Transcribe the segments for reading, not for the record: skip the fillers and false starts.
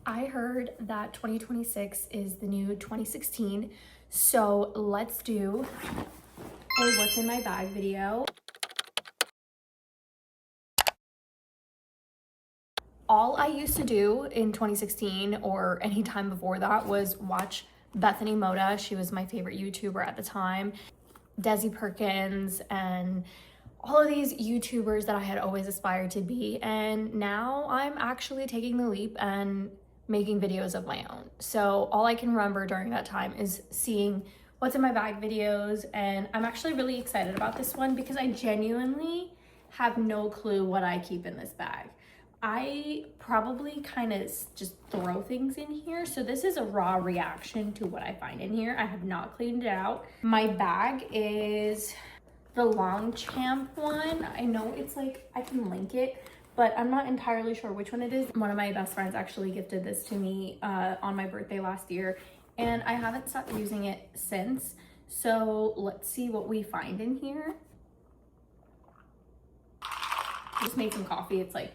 I heard that 2026 is the new 2016, so let's do a what's in my bag video. All I used to do in 2016 or any time before that was watch Bethany Moda. She was my favorite YouTuber at the time. Desi Perkins and all of these YouTubers that I had always aspired to be. And now I'm actually taking the leap and making videos of my own. So all I can remember during that time is seeing what's in my bag videos. And I'm actually really excited about this one because I genuinely have no clue what I keep in this bag. I probably kind of just throw things in here. So this is a raw reaction to what I find in here. I have not cleaned it out. My bag is the Longchamp one. I know it's like, I can link it, but I'm not entirely sure which one it is. One of my best friends actually gifted this to me on my birthday last year, and I haven't stopped using it since. So let's see what we find in here. Just made some coffee. It's like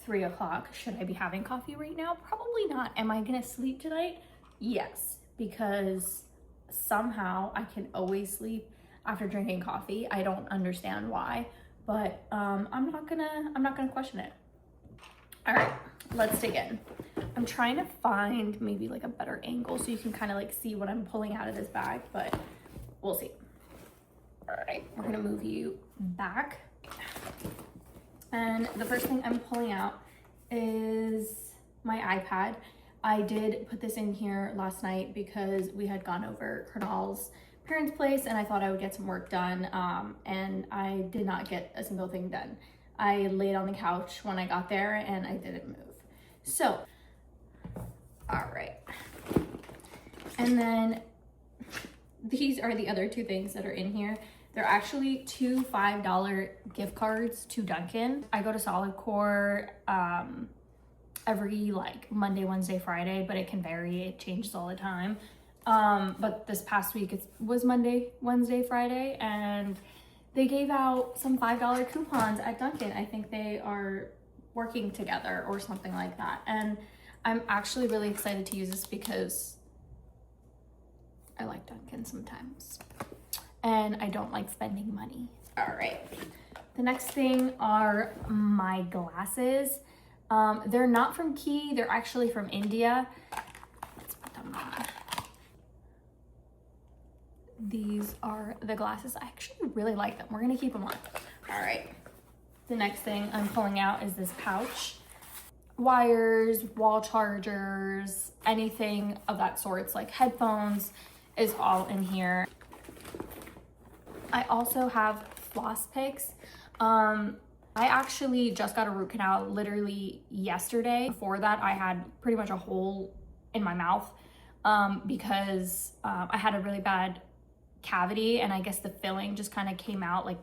3 o'clock. Should I be having coffee right now? Probably not. Am I gonna sleep tonight? Yes, because somehow I can always sleep after drinking coffee. I don't understand why, but I'm not gonna question it. All right, let's dig in. I'm trying to find maybe like a better angle so you can kind of like see what I'm pulling out of this bag, but we'll see. All right, we're gonna move you back. And the first thing I'm pulling out is my iPad. I did put this in here last night because we had gone over Kernal's parents' place and I thought I would get some work done, and I did not get a single thing done. I laid on the couch when I got there and I didn't move. So, all right. And then these are the other two things that are in here. They're actually two $5 gift cards to Dunkin'. I go to Solid Core every like Monday, Wednesday, Friday, but it can vary. It changes all the time. But this past week it was Monday, Wednesday, Friday, and they gave out some $5 coupons at Dunkin'. I think they are working together or something like that. And I'm actually really excited to use this because I like Dunkin' sometimes. And I don't like spending money. All right. The next thing are my glasses. They're not from Key, they're actually from India. Let's put them on. These are the glasses. I actually really like them. We're gonna keep them on. All right. The next thing I'm pulling out is this pouch. Wires, wall chargers, anything of that sort, like headphones, is all in here. I also have floss picks. I actually just got a root canal literally yesterday. Before that, I had pretty much a hole in my mouth because I had a really bad cavity, and I guess the filling just kind of came out like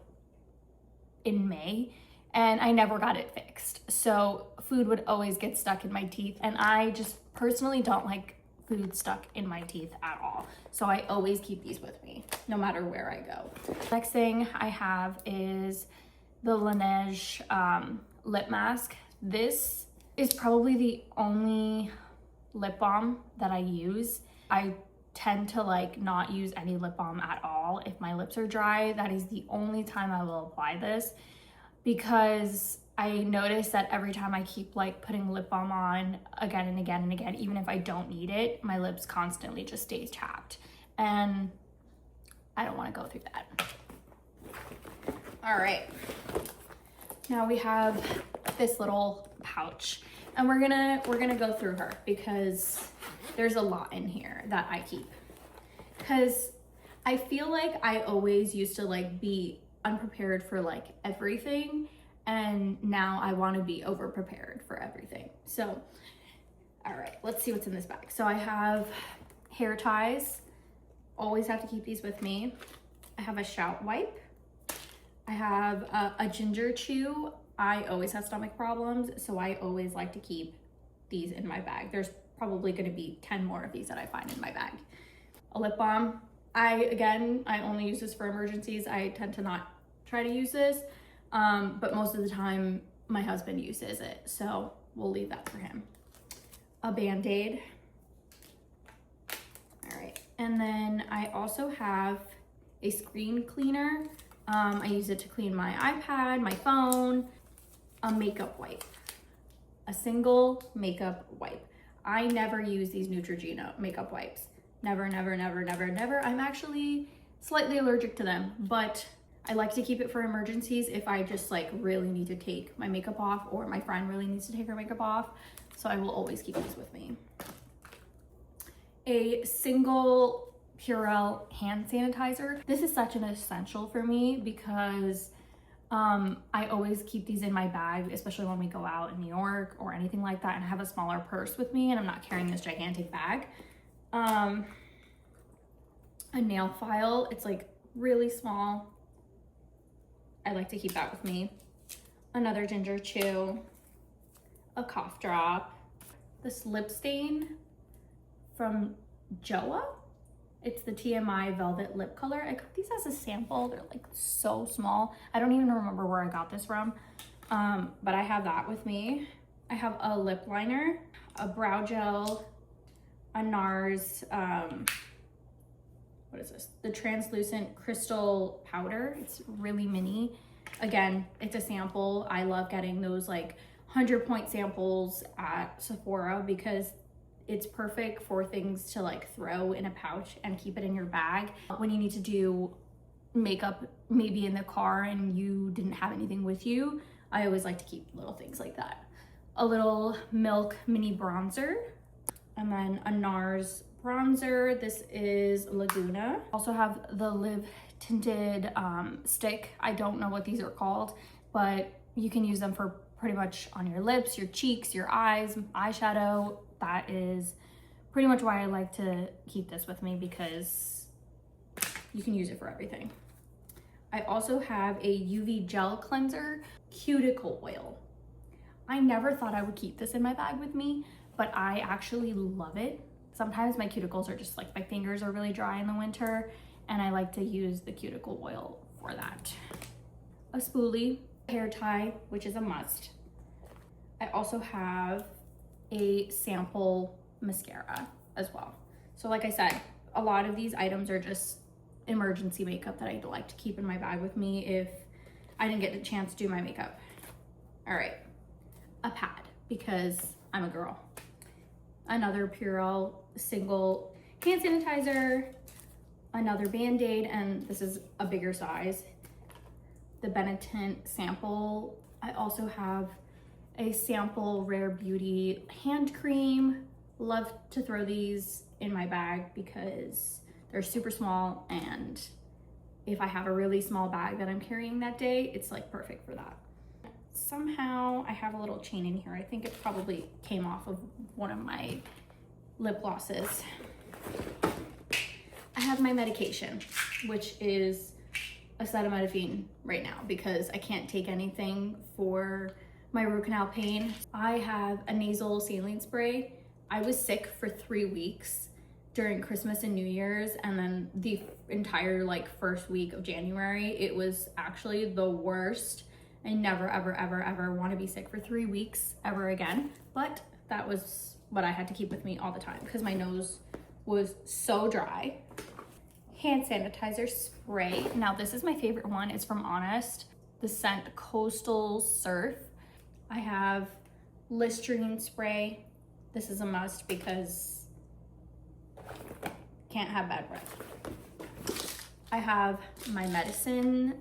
in May, and I never got it fixed. So food would always get stuck in my teeth, and I just personally don't like food stuck in my teeth at all. So I always keep these with me no matter where I go. Next thing I have is the Laneige lip mask. This is probably the only lip balm that I use. I tend to like not use any lip balm at all. If my lips are dry, that is the only time I will apply this, because I notice that every time I keep like putting lip balm on again and again and again, even if I don't need it, my lips constantly just stay chapped. And I don't want to go through that. All right. Now we have this little pouch, and we're gonna go through her because there's a lot in here that I keep. Because I feel like I always used to like be unprepared for like everything, and now I want to be over prepared for everything. So, all right, let's see what's in this bag. So I have hair ties. Always have to keep these with me. I have a shout wipe. I have a ginger chew. I always have stomach problems, so I always like to keep these in my bag. There's probably going to be 10 more of these that I find in my bag. A lip balm. I only use this for emergencies. I tend to not try to use this, but most of the time my husband uses it, so we'll leave that for him. a Band-Aid. All right, and then I also have a screen cleaner. I use it to clean my iPad, my phone, a makeup wipe, a single makeup wipe. I never use these Neutrogena makeup wipes. Never, never, never, never, never. I'm actually slightly allergic to them, but I like to keep it for emergencies if I just like really need to take my makeup off or my friend really needs to take her makeup off. So I will always keep these with me. A single Purell hand sanitizer. This is such an essential for me because I always keep these in my bag, especially when we go out in New York or anything like that, and I have a smaller purse with me and I'm not carrying this gigantic bag. A nail file, it's like really small. I like to keep that with me. Another ginger chew, a cough drop, this lip stain from Joa. It's the TMI Velvet Lip Color. I got these as a sample. They're like so small. I don't even remember where I got this from, but I have that with me. I have a lip liner, a brow gel, a NARS, what is this? The translucent crystal powder. It's really mini. Again, it's a sample. I love getting those like 100-point samples at Sephora because it's perfect for things to like throw in a pouch and keep it in your bag. When you need to do makeup, maybe in the car and you didn't have anything with you, I always like to keep little things like that. A little Milk mini bronzer, and then a NARS bronzer. This is Laguna. Also have the Live tinted stick. I don't know what these are called, but you can use them for pretty much on your lips, your cheeks, your eyes, eyeshadow. That is pretty much why I like to keep this with me, because you can use it for everything. I also have a UV gel cleanser, cuticle oil. I never thought I would keep this in my bag with me, but I actually love it. Sometimes my cuticles are just like, my fingers are really dry in the winter, and I like to use the cuticle oil for that. A spoolie, hair tie, which is a must. I also have a sample mascara as well. So like I said, a lot of these items are just emergency makeup that I like to keep in my bag with me if I didn't get a chance to do my makeup. All right, a pad, because I'm a girl. Another Purell single hand sanitizer, another Band-Aid, and this is a bigger size, the Benetint sample. I also have a sample Rare Beauty hand cream. Love to throw these in my bag because they're super small, and if I have a really small bag that I'm carrying that day, it's like perfect for that. Somehow I have a little chain in here. I think it probably came off of one of my lip glosses. I have my medication, which is acetaminophen right now because I can't take anything for my root canal pain. I have a nasal saline spray. I was sick for 3 weeks during Christmas and New Year's, and then the entire like first week of January, it was actually the worst. I never, ever, ever, ever want to be sick for 3 weeks ever again. But that was what I had to keep with me all the time because my nose was so dry. Hand sanitizer spray. Now this is my favorite one. It's from Honest, the scent Coastal Surf. I have Listerine spray. This is a must because can't have bad breath. I have my medicine,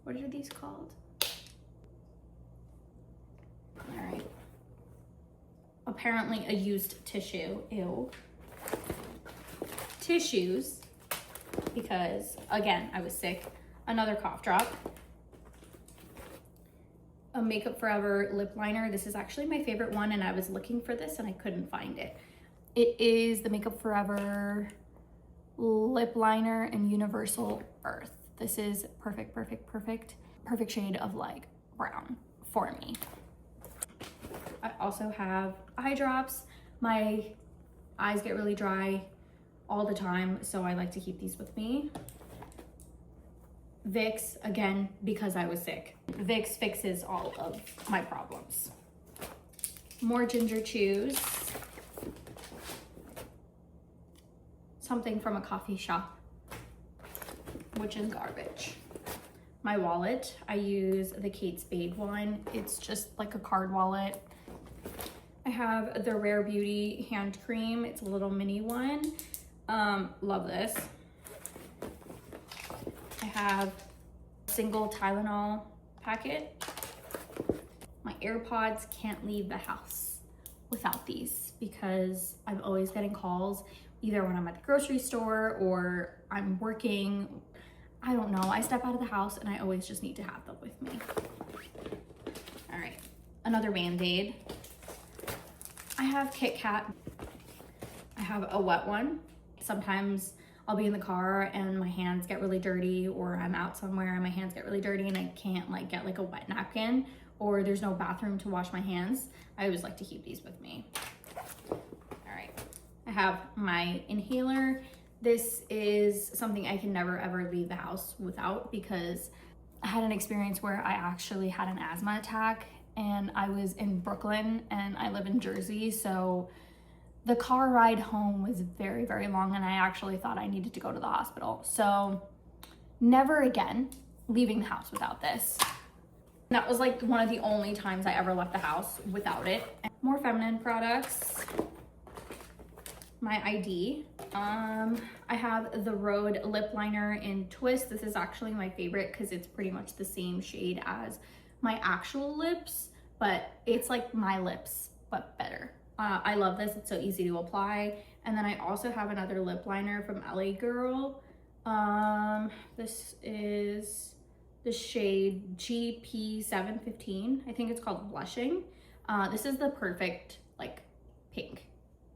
what are these called? All right. Apparently a used tissue, ew. Tissues, because again, I was sick. Another cough drop. A Makeup Forever lip liner. This is actually my favorite one, and I was looking for this and I couldn't find it. It is the Makeup Forever lip liner in Universal Earth. This is perfect, perfect, perfect, perfect shade of like brown for me. I also have eye drops. My eyes get really dry all the time, so I like to keep these with me. Vicks, again, because I was sick. Vicks fixes all of my problems. more ginger chews, something from a coffee shop, which is garbage. My wallet, I use the Kate Spade one. It's just like a card wallet. I have the Rare Beauty hand cream. It's a little mini one. Love this. I have a single Tylenol packet. My AirPods, can't leave the house without these because I'm always getting calls either when I'm at the grocery store or I'm working. I don't know. I step out of the house and I always just need to have them with me. All right, another Band-Aid. I have Kit Kat. I have a wet one. Sometimes I'll be in the car and my hands get really dirty, or I'm out somewhere and my hands get really dirty and I can't like get like a wet napkin, or there's no bathroom to wash my hands. I always like to keep these with me. All right, I have my inhaler. This is something I can never ever leave the house without because I had an experience where I actually had an asthma attack, and I was in Brooklyn and I live in Jersey, so the car ride home was very, very long and I actually thought I needed to go to the hospital. So never again leaving the house without this. That was like one of the only times I ever left the house without it. More feminine products. My ID. I have the Rhode lip liner in Twist. This is actually my favorite because it's pretty much the same shade as my actual lips, but it's like my lips, but better. I love this. It's so easy to apply. And then I also have another lip liner from LA Girl. This is the shade GP715. I think it's called Blushing. This is the perfect like pink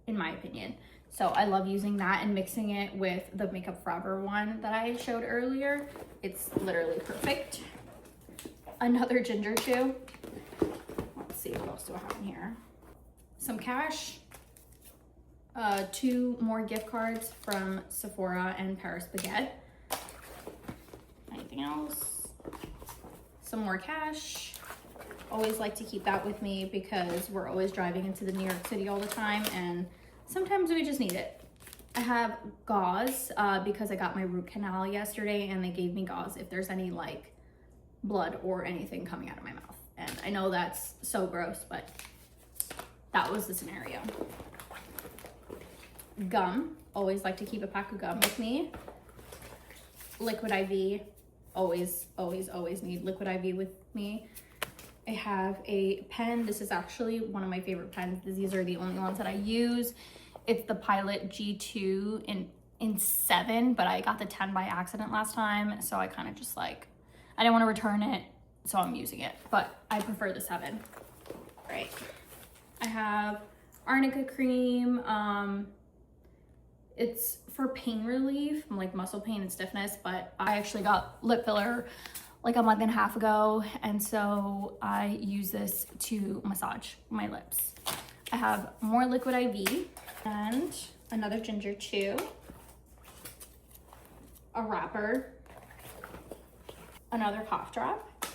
in my opinion. So I love using that and mixing it with the Makeup Forever one that I showed earlier. It's literally perfect. Another ginger chew. Let's see, what else do I have in here? Some cash. 2 more gift cards from Sephora and Paris Baguette. Anything else? Some more cash. Always like to keep that with me because we're always driving into the New York City all the time and sometimes we just need it. I have gauze because I got my root canal yesterday and they gave me gauze if there's any like blood or anything coming out of my mouth. And I know that's so gross, but that was the scenario. Gum, always like to keep a pack of gum with me. Liquid IV, always need Liquid IV with me. I have a pen. This is actually one of my favorite pens. These are the only ones that I use. It's the Pilot G2 in 7, but I got the 10 by accident last time. So I kind of just like, I didn't want to return it, so I'm using it, but I prefer the 7. Right. I have Arnica cream. It's for pain relief, like muscle pain and stiffness, but I actually got lip filler like a month and a half ago, and so I use this to massage my lips. I have more Liquid IV and another ginger chew, a wrapper, another cough drop,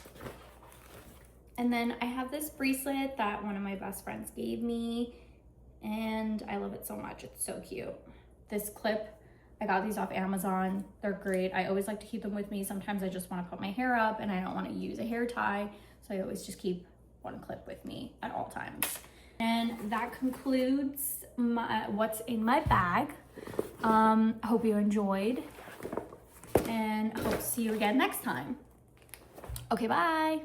and then I have this bracelet that one of my best friends gave me, and I love it so much. It's so cute. This clip, I got these off Amazon. They're great. I always like to keep them with me. Sometimes I just want to put my hair up and I don't want to use a hair tie, so I always just keep one clip with me at all times. And that concludes what's in my bag. I hope you enjoyed and I hope to see you again next time. Okay, bye.